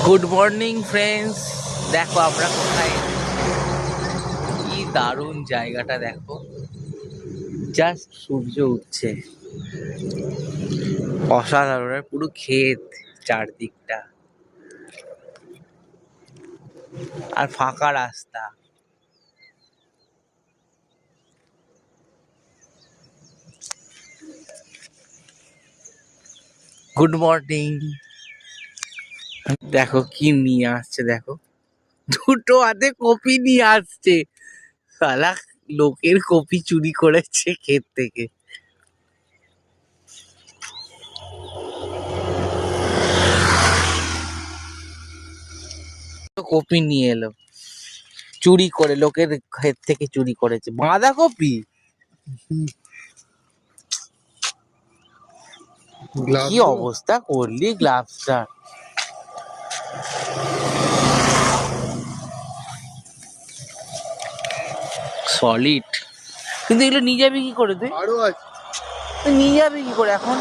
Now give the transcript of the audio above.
Good morning friends, দেখো আমরা কোথায়, কি দারুণ জায়গাটা দেখো, জাস্ট সূর্য উঠছে, অসাধারণ। পুরো ক্ষেত চারদিকটা, আর ফাঁকা রাস্তা। Good morning. দেখো কি নিয়ে আসছে, দেখো দুটো হাতে কপি নিয়ে আসছে। শালা লোকের কপি চুরি করেছে ক্ষেত থেকে। কপি নিয়ে এলো চুরি করে, লোকের ক্ষেত থেকে চুরি করেছে বাঁধাকপি। কি অবস্থা করলি গ্লাভসটা। সলিড, কিন্তু এগুলো নিয়ে যাবি কি করে? তুই নিয়ে যাবি কি করে এখন?